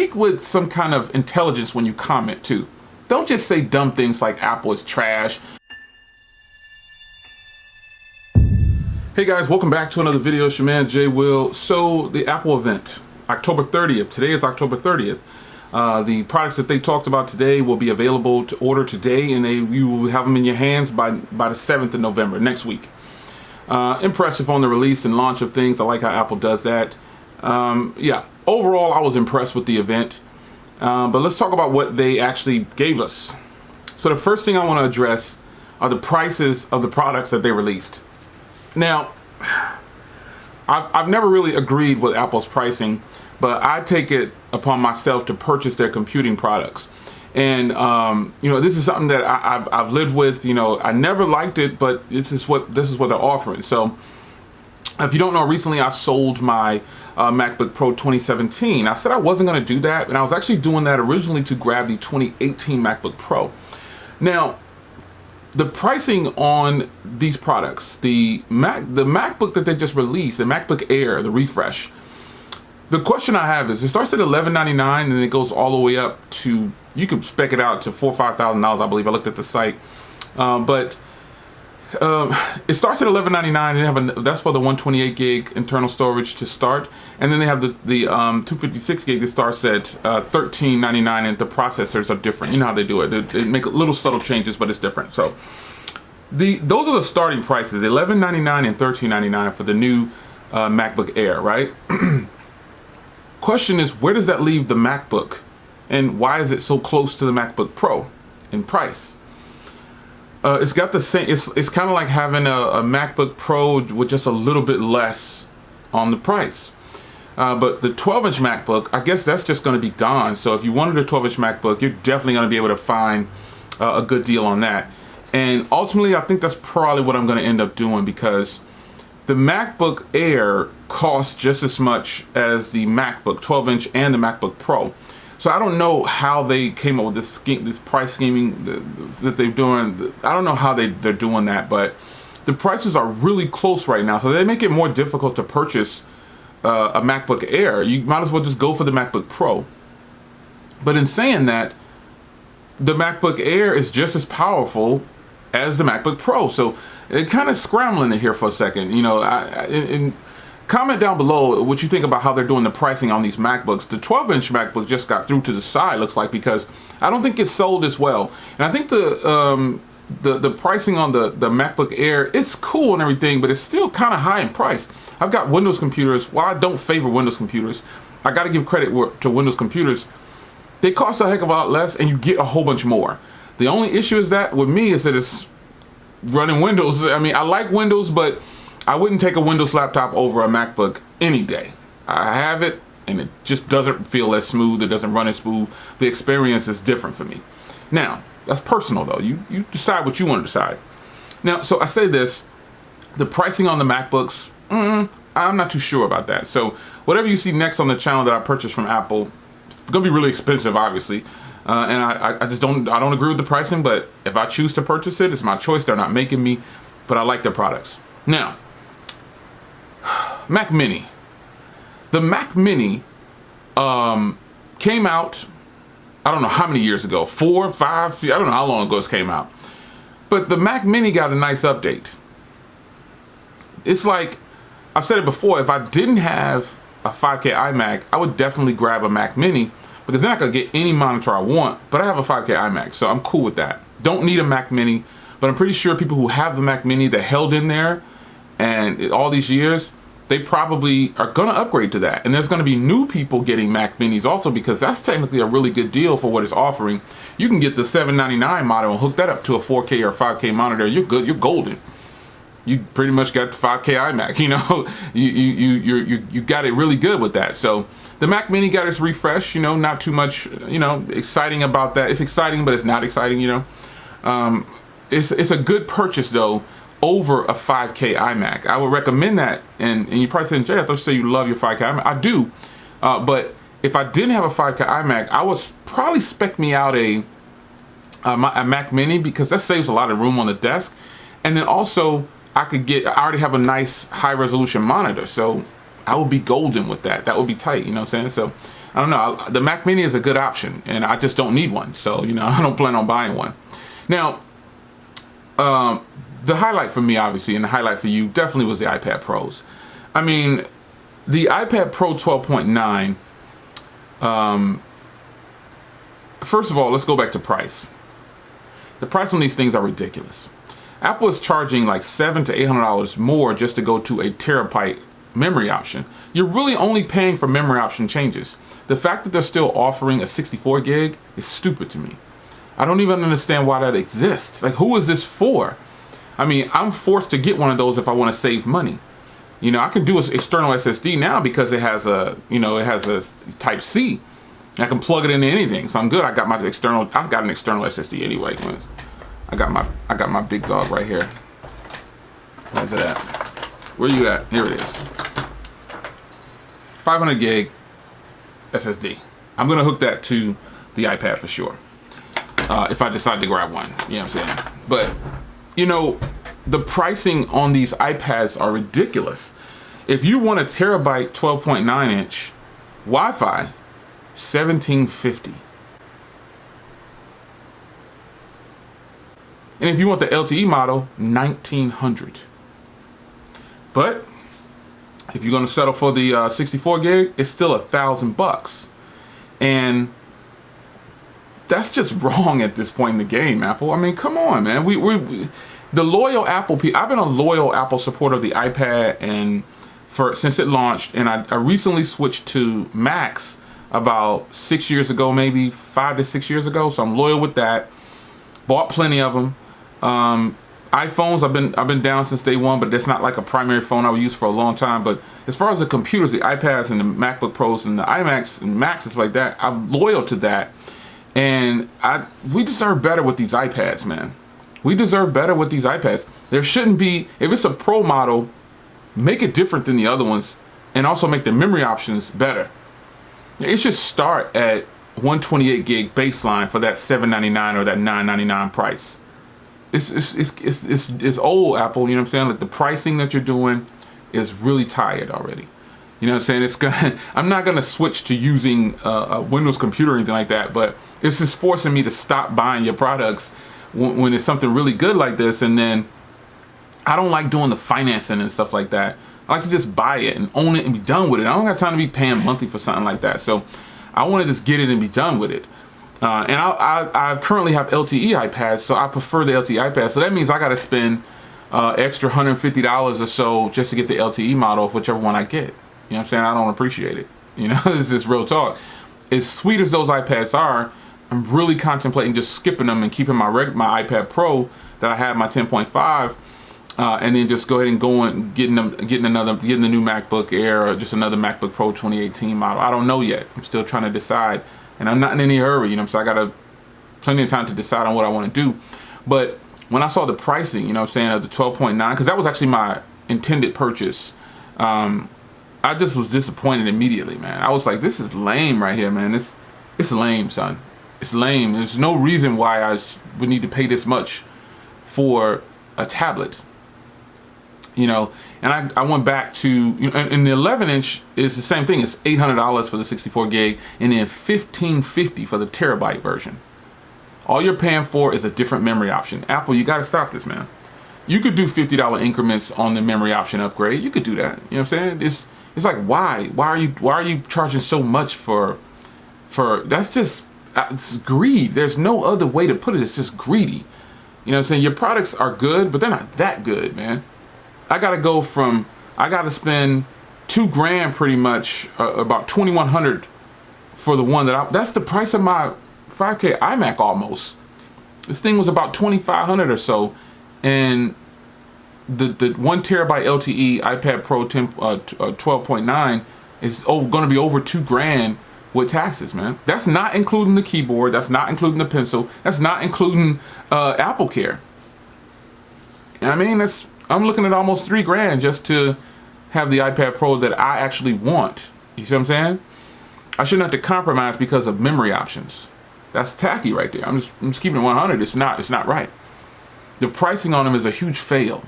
speak with some kind of intelligence when you comment too. Don't just say dumb things like Apple is trash. Hey guys, welcome back to another video. It's your man Jay Will. So the Apple event, October 30th. Today is October 30th. The products that they talked about today will be available to order today, and you will have them in your hands by the 7th of November, next week. Impressive on the release and launch of things. I like how Apple does that. Yeah, overall I was impressed with the event. But let's talk about what they actually gave us. So the first thing I want to address are the prices of the products that they released. Now, I've never really agreed with Apple's pricing, but I take it upon myself to purchase their computing products. And you know, this is something that I've lived with. You know, I never liked it, but this is what they're offering. So if you don't know, recently I sold my MacBook Pro 2017. I said I wasn't going to do that, and I was actually doing that originally to grab the 2018 MacBook Pro. Now, the pricing on these products, the MacBook that they just released, the MacBook Air, the refresh, the question I have is, it starts at $1199 and it goes all the way up to, you can spec it out to $4,000 or $5,000, I believe. I looked at the site, but it starts at $1199, and they have that's for the 128 gig internal storage to start, and then they have the 256 gig that starts at $1399, and the processors are different. You know how they do it. They make little subtle changes, but it's different. So those are the starting prices: $1199 and $1399 for the new MacBook Air, right? Question is, where does that leave the MacBook, and why is it so close to the MacBook Pro in price? It's got the same, it's kind of like having a MacBook Pro with just a little bit less on the price. But the 12-inch MacBook, I guess that's just going to be gone. So if you wanted a 12-inch MacBook, you're definitely going to be able to find a good deal on that. And ultimately, I think that's probably what I'm going to end up doing, because the MacBook Air costs just as much as the MacBook 12-inch and the MacBook Pro. So I don't know how they came up with this price scheming that they're doing. I don't know how they're doing that, but the prices are really close right now. So they make it more difficult to purchase a MacBook Air. You might as well just go for the MacBook Pro. But in saying that, the MacBook Air is just as powerful as the MacBook Pro. So it kind of scrambling it here for a second. You know, comment down below what you think about how they're doing the pricing on these MacBooks. The 12-inch MacBook just got through to the side, looks like, because I don't think it's sold as well. And I think the pricing on the MacBook Air, it's cool and everything, but it's still kind of high in price. I've got Windows computers. While I don't favor Windows computers, I got to give credit to Windows computers. They cost a heck of a lot less, and you get a whole bunch more. The only issue is that with me is that it's running Windows. I mean, I like Windows, but I wouldn't take a Windows laptop over a MacBook any day. I have it, and it just doesn't feel as smooth. It doesn't run as smooth. The experience is different for me. Now, that's personal though. You decide what you want to decide. Now, so I say this, the pricing on the MacBooks, I'm not too sure about that. So whatever you see next on the channel that I purchased from Apple, it's gonna be really expensive, obviously. And I just don't agree with the pricing, but if I choose to purchase it, it's my choice. They're not making me, but I like their products. Now, Mac Mini. The Mac Mini came out, I don't know how many years ago, 4, 5, I don't know how long ago it came out. But the Mac Mini got a nice update. It's like, I've said it before, if I didn't have a 5K iMac, I would definitely grab a Mac Mini, because then I could get any monitor I want, but I have a 5K iMac, so I'm cool with that. Don't need a Mac Mini, but I'm pretty sure people who have the Mac Mini that held in there and all these years, they probably are going to upgrade to that. And there's going to be new people getting Mac Minis also, because that's technically a really good deal for what it's offering. You can get the $799 model and hook that up to a 4K or 5K monitor. You're good. You're golden. You pretty much got the 5K iMac. You know, you got it really good with that. So the Mac Mini got its refresh. You know, not too much, you know, exciting about that. It's exciting, but it's not exciting. You know, it's a good purchase though, over a 5K iMac. I would recommend that. And you probably said, Jay, I thought you said you love your 5K iMac. I do, but if I didn't have a 5K iMac, I would probably spec me out a Mac Mini, because that saves a lot of room on the desk. And then also I already have a nice high resolution monitor, so I would be golden with that. That would be tight, you know what I'm saying? So I don't know. The Mac Mini is a good option, and I just don't need one. So, you know, I don't plan on buying one. Now, the highlight for me, obviously, and the highlight for you definitely was the iPad Pros. I mean, the iPad Pro 12.9, first of all, let's go back to price. The price on these things are ridiculous. Apple is charging like $700 to $800 more just to go to a terabyte memory option. You're really only paying for memory option changes. The fact that they're still offering a 64 gig is stupid to me. I don't even understand why that exists. Like, who is this for? I mean, I'm forced to get one of those if I want to save money. You know, I can do an external SSD now because it has a, you know, it has a Type C. I can plug it into anything, so I'm good. I've got an external SSD anyway. I got my big dog right here. Where's it at? Where you at? Here it is. 500 gig SSD. I'm gonna hook that to the iPad for sure. If I decide to grab one, you know what I'm saying? But, you know, the pricing on these iPads are ridiculous. If you want a terabyte 12.9 inch Wi-Fi, $1,750. And if you want the LTE model, $1,900. But if you're gonna settle for the 64 gig, it's still $1,000. And that's just wrong at this point in the game, Apple. I mean, come on, man. We the loyal Apple people. I've been a loyal Apple supporter of the iPad and since it launched, and I recently switched to Macs about 6 years ago, maybe 5 to 6 years ago. So I'm loyal with that. Bought plenty of them. iPhones, I've been down since day one, but that's not like a primary phone I would use for a long time. But as far as the computers, the iPads and the MacBook Pros and the iMacs and Macs and stuff like that, I'm loyal to that. And we deserve better with these iPads, man. We deserve better with these iPads. There shouldn't be, if it's a Pro model, make it different than the other ones, and also make the memory options better. It should start at 128 gig baseline for that $799 or that $999 price. It's old, Apple. You know what I'm saying? Like, the pricing that you're doing is really tired already. You know what I'm saying? I'm not gonna switch to using a Windows computer or anything like that, but it's just forcing me to stop buying your products when it's something really good like this. And then I don't like doing the financing and stuff like that. I like to just buy it and own it and be done with it. I don't got time to be paying monthly for something like that. So I want to just get it and be done with it. And I currently have LTE iPads, so I prefer the LTE iPad. So that means I got to spend extra $150 or so just to get the LTE model of whichever one I get. You know what I'm saying? I don't appreciate it. You know, it's just real talk. As sweet as those iPads are, I'm really contemplating just skipping them and keeping my iPad Pro that I have, my 10.5, and then just go ahead and getting the new MacBook Air or just another MacBook Pro 2018 model. I don't know yet. I'm still trying to decide, and I'm not in any hurry. You know, so I got plenty of time to decide on what I want to do. But when I saw the pricing, you know what I'm saying, of the 12.9, because that was actually my intended purchase, I just was disappointed immediately, man. I was like, this is lame right here, man. It's lame, son. It's lame. There's no reason why I would need to pay this much for a tablet. You know, and I went back to, you know, and the 11-inch is the same thing. It's $800 for the 64 gig and then $1,550 for the terabyte version. All you're paying for is a different memory option. Apple, you got to stop this, man. You could do $50 increments on the memory option upgrade. You could do that. You know what I'm saying? It's like, why are you charging so much for that's just, it's greed. There's no other way to put it. It's just greedy. You know what I'm saying? Your products are good, but they're not that good, man. I gotta spend $2,000 pretty much, about $2,100 for the one that's the price of my 5K iMac almost. This thing was about $2,500 or so, and the 1 terabyte LTE iPad Pro 12.9 is going to be over $2,000 with taxes, man. That's not including the keyboard. That's not including the pencil. That's not including Apple Care. I mean, I'm looking at almost $3,000 just to have the iPad Pro that I actually want. You see what I'm saying? I shouldn't have to compromise because of memory options. That's tacky right there. I'm just keeping it 100. It's not right. The pricing on them is a huge fail.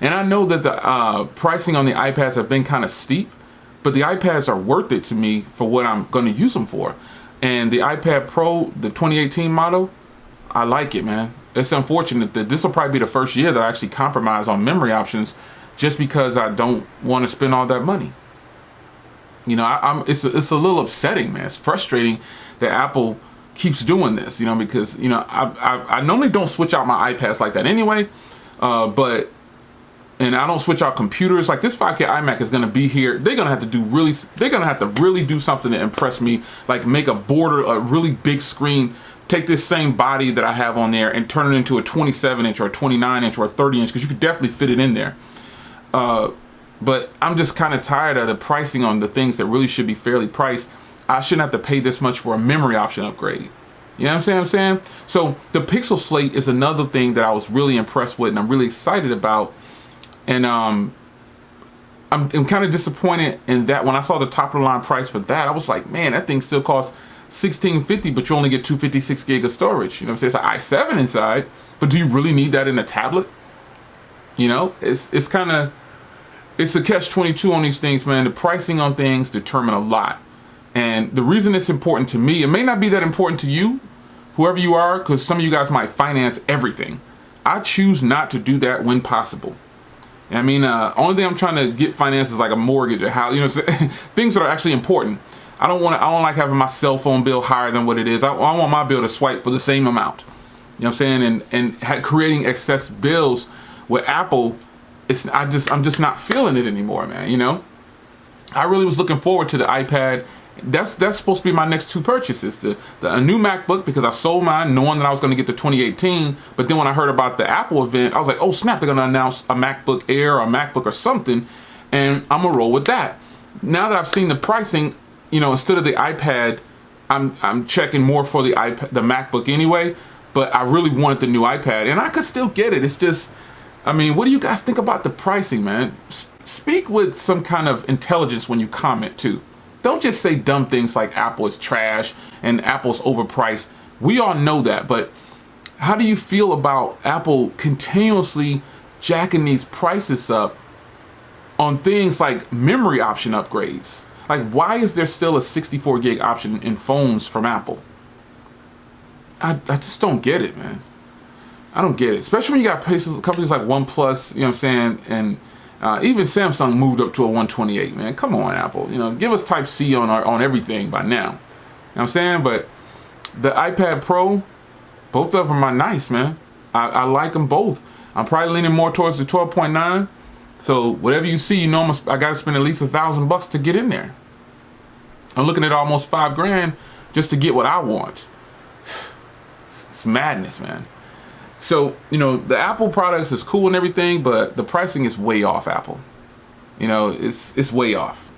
And I know that the pricing on the iPads have been kind of steep, but the iPads are worth it to me for what I'm going to use them for. And the iPad Pro, the 2018 model, I like it, man. It's unfortunate that this will probably be the first year that I actually compromise on memory options just because I don't want to spend all that money. You know, it's a little upsetting, man. It's frustrating that Apple keeps doing this, you know, because, you know, I normally don't switch out my iPads like that anyway, and I don't switch out computers. Like this 5K iMac is going to be here. They're going to have to really do something to impress me, like make a really big screen, take this same body that I have on there and turn it into a 27-inch or a 29-inch or a 30-inch, because you could definitely fit it in there. But I'm just kind of tired of the pricing on the things that really should be fairly priced. I shouldn't have to pay this much for a memory option upgrade. You know what I'm saying? So the Pixel Slate is another thing that I was really impressed with and I'm really excited about. And I'm kind of disappointed in that when I saw the top of the line price for that, I was like, man, that thing still costs $1650, but you only get 256 gig of storage. You know what I'm saying? It's an i7 inside, but do you really need that in a tablet? You know, it's a catch-22 on these things, man. The pricing on things determine a lot. And the reason it's important to me, it may not be that important to you, whoever you are, because some of you guys might finance everything. I choose not to do that when possible. I mean, only thing I'm trying to get financed is like a mortgage, a house, you know, things that are actually important. I don't like having my cell phone bill higher than what it is. I want my bill to swipe for the same amount. You know what I'm saying? And creating excess bills with Apple, I'm just not feeling it anymore, man. You know, I really was looking forward to the iPad. That's supposed to be my next two purchases. A new MacBook, because I sold mine knowing that I was going to get the 2018. But then when I heard about the Apple event, I was like, oh snap, they're going to announce a MacBook Air or a MacBook or something, and I'm gonna roll with that. Now that I've seen the pricing, you know, instead of the iPad, I'm checking more for the MacBook anyway. But I really wanted the new iPad, and I could still get it. It's just, I mean, what do you guys think about the pricing, man? Speak with some kind of intelligence when you comment too. Don't just say dumb things like Apple is trash and Apple's overpriced. We all know that, but how do you feel about Apple continuously jacking these prices up on things like memory option upgrades? Like, why is there still a 64 gig option in phones from Apple? I just don't get it, man. I don't get it. Especially when you got companies like OnePlus, you know what I'm saying, and even Samsung moved up to a 128, man. Come on, Apple. You know, give us Type-C on everything by now. You know what I'm saying? But the iPad Pro, both of them are nice, man. I like them both. I'm probably leaning more towards the 12.9. So whatever you see, you know, I got to spend at least $1,000 to get in there. I'm looking at almost $5,000 just to get what I want. It's madness, man. So, you know, the Apple products is cool and everything, but the pricing is way off, Apple. You know, it's way off.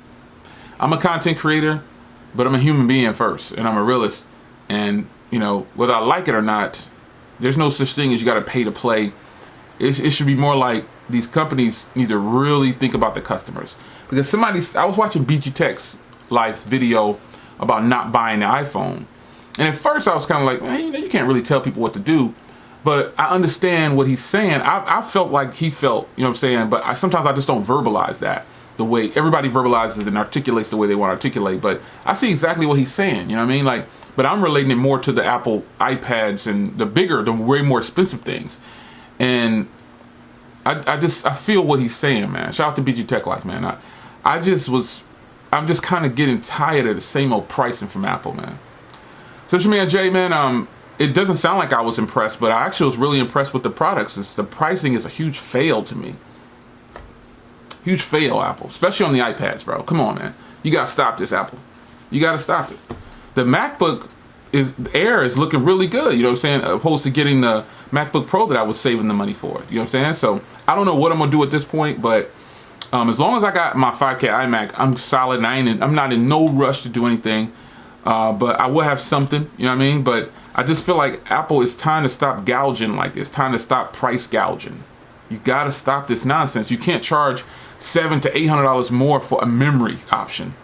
I'm a content creator, but I'm a human being first, and I'm a realist. And, you know, whether I like it or not, there's no such thing as you got to pay to play. It should be more like these companies need to really think about the customers. Because I was watching BG Tech's Life's video about not buying the iPhone. And at first I was kind of like, man, you know, you can't really tell people what to do. But I understand what he's saying. I felt like he felt, you know what I'm saying? But sometimes I just don't verbalize that the way everybody verbalizes and articulates the way they want to articulate. But I see exactly what he's saying, you know what I mean? Like, but I'm relating it more to the Apple iPads and the way more expensive things. And I feel what he's saying, man. Shout out to BG Tech Life, man. I'm just kind of getting tired of the same old pricing from Apple, man. So it's your man Jay, man. It doesn't sound like I was impressed, but I actually was really impressed with the products. The pricing is a huge fail to me. Huge fail, Apple. Especially on the iPads, bro. Come on, man. You gotta stop this, Apple. You gotta stop it. The MacBook Air is looking really good, you know what I'm saying? Opposed to getting the MacBook Pro that I was saving the money for. You know what I'm saying? So I don't know what I'm gonna do at this point, but as long as I got my 5K iMac, I'm solid, and I'm not in no rush to do anything. But I will have something, you know what I mean? But I just feel like Apple is time to stop gouging like this. Time to stop price gouging. You gotta stop this nonsense. You can't charge $700 to $800 more for a memory option.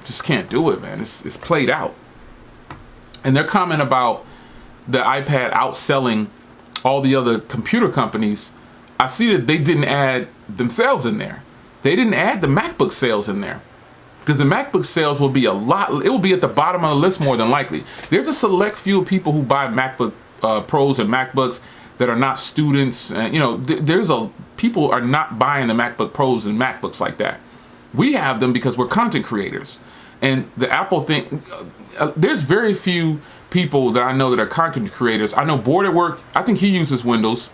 Just can't do it, man. It's played out. And their comment about the iPad outselling all the other computer companies, I see that they didn't add themselves in there. They didn't add the MacBook sales in there. because the MacBook sales will be it will be at the bottom of the list more than likely. There's a select few people who buy MacBook Pros and MacBooks that are not students, and you know, people are not buying the MacBook Pros and MacBooks like that. We have them because we're content creators, and the Apple thing. There's very few people that I know that are content creators. I know Board at Work, I think he uses Windows,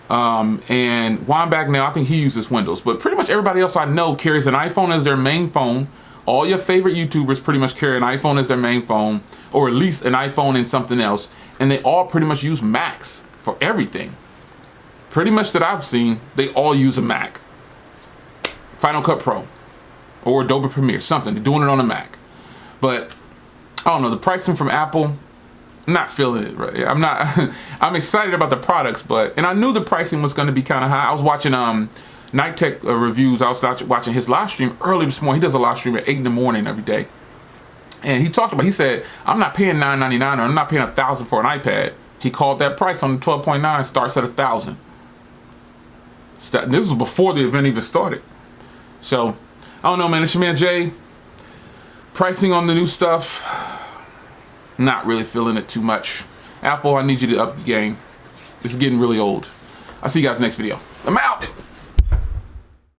and Wambach now, I think he uses Windows, but pretty much everybody else I know carries an iPhone as their main phone. All your favorite YouTubers pretty much carry an iPhone as their main phone, or at least an iPhone and something else, and they all pretty much use Macs for everything. Pretty much that I've seen, they all use a Mac. Final Cut Pro, or Adobe Premiere, something. They're doing it on a Mac. But I don't know, the pricing from Apple, I'm not feeling it, right? I'm excited about the products, and I knew the pricing was going to be kind of high. I was watching Night Tech reviews. I was watching his live stream early this morning. He does a live stream at 8 in the morning every day. And he said, I'm not paying $999 or I'm not paying $1,000 for an iPad. He called that price on the 12.9, starts at $1,000. This was before the event even started. So, I don't know, man. It's your man Jay. Pricing on the new stuff, not really feeling it too much. Apple, I need you to up the game. It's getting really old. I'll see you guys next video. I'm out.